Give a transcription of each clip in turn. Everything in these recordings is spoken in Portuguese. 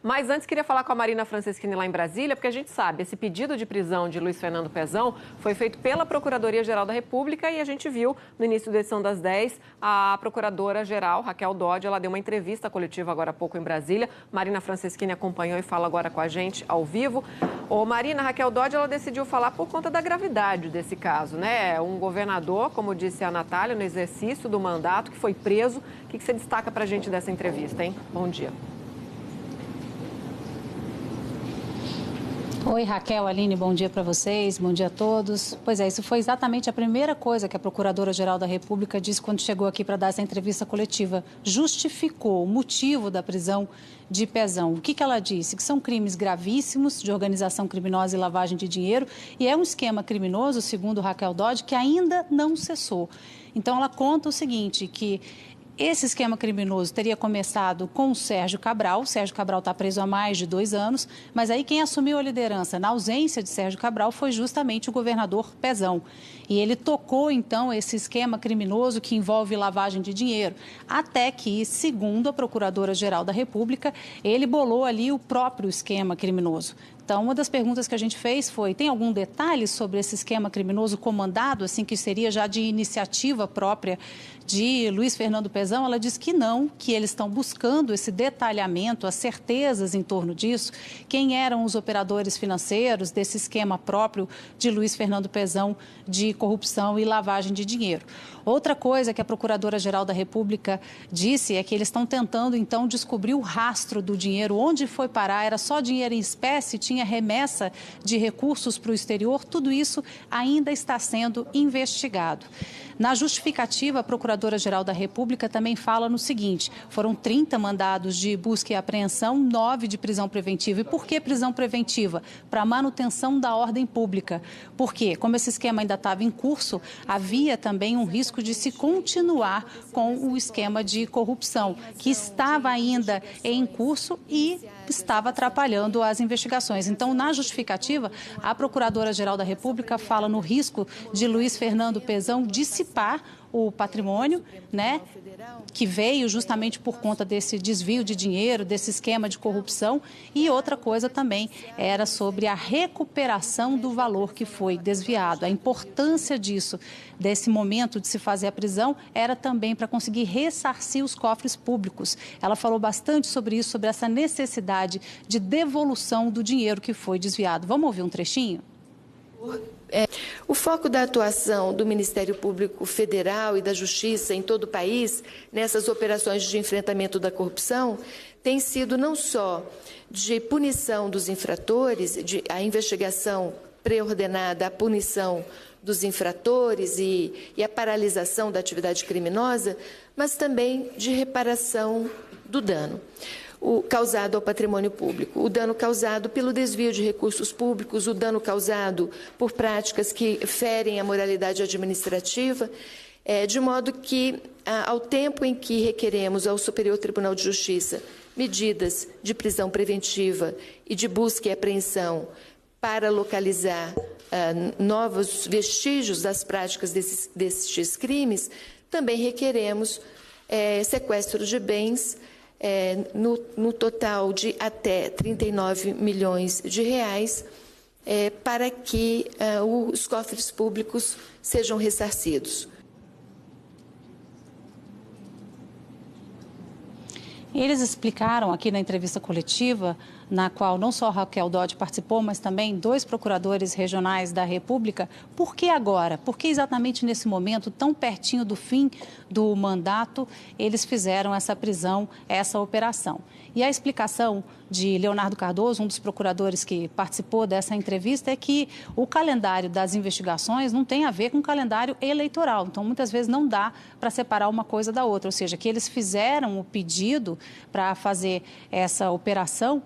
Mas antes queria falar com a Marina Franceschini lá em Brasília, porque a gente sabe, esse pedido de prisão de Luiz Fernando Pezão foi feito pela Procuradoria-Geral da República e a gente viu no início da edição das 10, a Procuradora-Geral, Raquel Dodge, ela deu uma entrevista coletiva agora há pouco em Brasília. Marina Franceschini acompanhou e fala agora com a gente ao vivo. Ô Marina, Raquel Dodge, ela decidiu falar por conta da gravidade desse caso, né? Um governador, como disse a Natália, no exercício do mandato, que foi preso. O que você destaca pra gente dessa entrevista, hein? Bom dia. Oi, Raquel, Aline, bom dia para vocês, bom dia a todos. Pois é, isso foi exatamente a primeira coisa que a Procuradora-Geral da República disse quando chegou aqui para dar essa entrevista coletiva. Justificou o motivo da prisão de Pezão. O que ela disse? Que são crimes gravíssimos de organização criminosa e lavagem de dinheiro e é um esquema criminoso, segundo Raquel Dodge, que ainda não cessou. Então, ela conta o seguinte, que esse esquema criminoso teria começado com o Sérgio Cabral. O Sérgio Cabral está preso há mais de 2 anos, mas aí quem assumiu a liderança na ausência de Sérgio Cabral foi justamente o governador Pezão. E ele tocou, então, esse esquema criminoso que envolve lavagem de dinheiro, até que, segundo a Procuradora-Geral da República, ele bolou ali o próprio esquema criminoso. Então, uma das perguntas que a gente fez foi, tem algum detalhe sobre esse esquema criminoso comandado, assim, que seria já de iniciativa própria de Luiz Fernando Pezão? Ela disse que não, que eles estão buscando esse detalhamento, as certezas em torno disso, quem eram os operadores financeiros desse esquema próprio de Luiz Fernando Pezão de corrupção e lavagem de dinheiro. Outra coisa que a Procuradora-Geral da República disse é que eles estão tentando, então, descobrir o rastro do dinheiro, onde foi parar, era só dinheiro em espécie, tinha remessa de recursos para o exterior, tudo isso ainda está sendo investigado. Na justificativa, a Procuradora-Geral da República também fala no seguinte, foram 30 mandados de busca e apreensão, 9 de prisão preventiva. E por que prisão preventiva? Para manutenção da ordem pública. Por quê? Como esse esquema ainda estava em curso, havia também um risco de se continuar com o esquema de corrupção, que estava ainda em curso e estava atrapalhando as investigações. Então, na justificativa, a Procuradora-Geral da República fala no risco de Luiz Fernando Pezão dissipar o patrimônio, né, que veio justamente por conta desse desvio de dinheiro, desse esquema de corrupção. E outra coisa também era sobre a recuperação do valor que foi desviado. A importância disso, desse momento de se fazer a prisão, era também para conseguir ressarcir os cofres públicos. Ela falou bastante sobre isso, sobre essa necessidade de devolução do dinheiro que foi desviado. Vamos ouvir um trechinho? O foco da atuação do Ministério Público Federal e da Justiça em todo o país, nessas operações de enfrentamento da corrupção, tem sido não só de punição dos infratores, a investigação pré-ordenada, a punição dos infratores e a paralisação da atividade criminosa, mas também de reparação do dano causado ao patrimônio público, o dano causado pelo desvio de recursos públicos, o dano causado por práticas que ferem a moralidade administrativa, de modo que, ao tempo em que requeremos ao Superior Tribunal de Justiça medidas de prisão preventiva e de busca e apreensão para localizar novos vestígios das práticas destes crimes, também requeremos sequestro de bens no total de até 39 milhões de reais para que os cofres públicos sejam ressarcidos. Eles explicaram aqui na entrevista coletiva, na qual não só Raquel Dodge participou, mas também 2 procuradores regionais da República, por que agora? Por que exatamente nesse momento, tão pertinho do fim do mandato, eles fizeram essa prisão, essa operação? E a explicação de Leonardo Cardoso, um dos procuradores que participou dessa entrevista, é que o calendário das investigações não tem a ver com o calendário eleitoral. Então, muitas vezes não dá para separar uma coisa da outra. Ou seja, que eles fizeram o pedido para fazer essa operação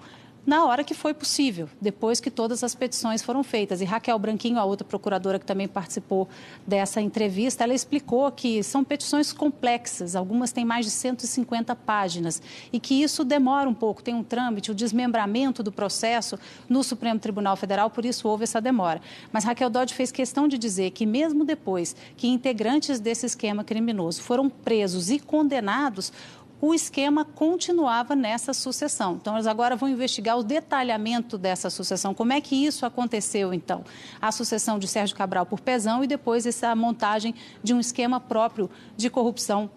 na hora que foi possível, depois que todas as petições foram feitas. E Raquel Branquinho, a outra procuradora que também participou dessa entrevista, ela explicou que são petições complexas, algumas têm mais de 150 páginas, e que isso demora um pouco, tem um trâmite, o desmembramento do processo no Supremo Tribunal Federal, por isso houve essa demora. Mas Raquel Dodge fez questão de dizer que mesmo depois que integrantes desse esquema criminoso foram presos e condenados, o esquema continuava nessa sucessão. Então, eles agora vão investigar o detalhamento dessa sucessão. Como é que isso aconteceu, então? A sucessão de Sérgio Cabral por Pezão e depois essa montagem de um esquema próprio de corrupção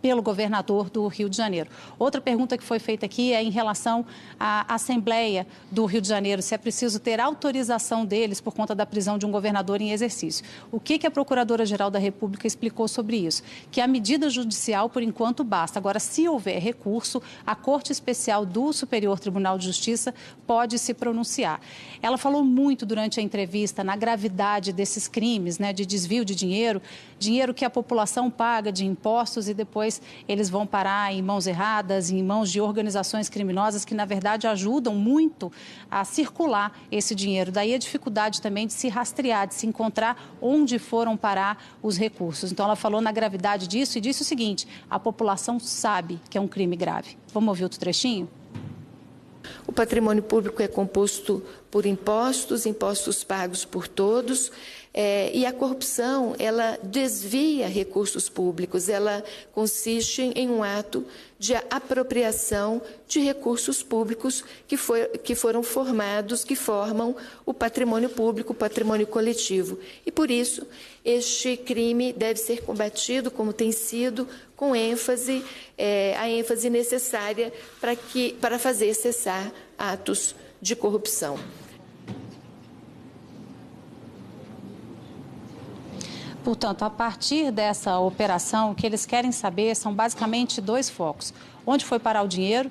pelo governador do Rio de Janeiro. Outra pergunta que foi feita aqui é em relação à Assembleia do Rio de Janeiro, se é preciso ter autorização deles por conta da prisão de um governador em exercício. O que a Procuradora-Geral da República explicou sobre isso? Que a medida judicial, por enquanto, basta. Agora, se houver recurso, a Corte Especial do Superior Tribunal de Justiça pode se pronunciar. Ela falou muito durante a entrevista na gravidade desses crimes, né, de desvio de dinheiro que a população paga de impostos e depois eles vão parar em mãos erradas, em mãos de organizações criminosas que, na verdade, ajudam muito a circular esse dinheiro. Daí a dificuldade também de se rastrear, de se encontrar onde foram parar os recursos. Então, ela falou na gravidade disso e disse o seguinte: a população sabe que é um crime grave. Vamos ouvir outro trechinho? O patrimônio público é composto por impostos pagos por todos, e a corrupção, ela desvia recursos públicos, ela consiste em um ato de apropriação de recursos públicos que foram formados, que formam o patrimônio público, o patrimônio coletivo. E, por isso, este crime deve ser combatido, como tem sido, com ênfase, a ênfase necessária para fazer cessar atos de corrupção. Portanto, a partir dessa operação, o que eles querem saber são basicamente dois focos. Onde foi parar o dinheiro,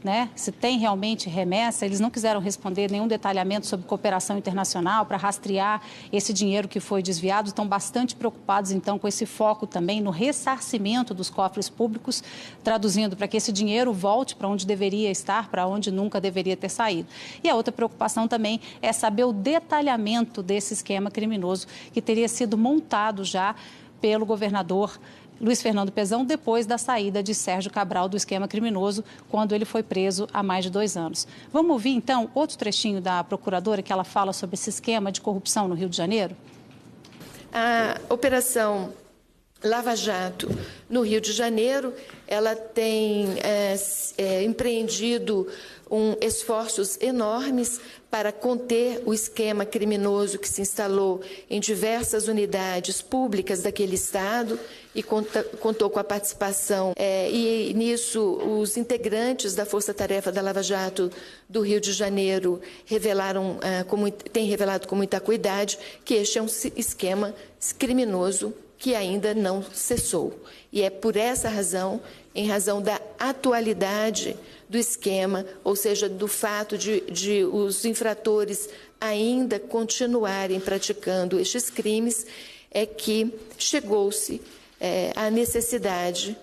né? Se tem realmente remessa, eles não quiseram responder nenhum detalhamento sobre cooperação internacional para rastrear esse dinheiro que foi desviado. Estão bastante preocupados, então, com esse foco também no ressarcimento dos cofres públicos, traduzindo para que esse dinheiro volte para onde deveria estar, para onde nunca deveria ter saído. E a outra preocupação também é saber o detalhamento desse esquema criminoso que teria sido montado já pelo governador Luiz Fernando Pezão, depois da saída de Sérgio Cabral do esquema criminoso, quando ele foi preso há mais de 2 anos. Vamos ouvir, então, outro trechinho da procuradora que ela fala sobre esse esquema de corrupção no Rio de Janeiro? A Operação Lava Jato no Rio de Janeiro, ela tem empreendido esforços enormes para conter o esquema criminoso que se instalou em diversas unidades públicas daquele Estado e contou com a participação. E nisso, os integrantes da Força Tarefa da Lava Jato do Rio de Janeiro têm revelado com muita acuidade que este é um esquema criminoso que ainda não cessou. E é por essa razão, em razão da atualidade do esquema, ou seja, do fato de os infratores ainda continuarem praticando estes crimes, é que chegou-se à necessidade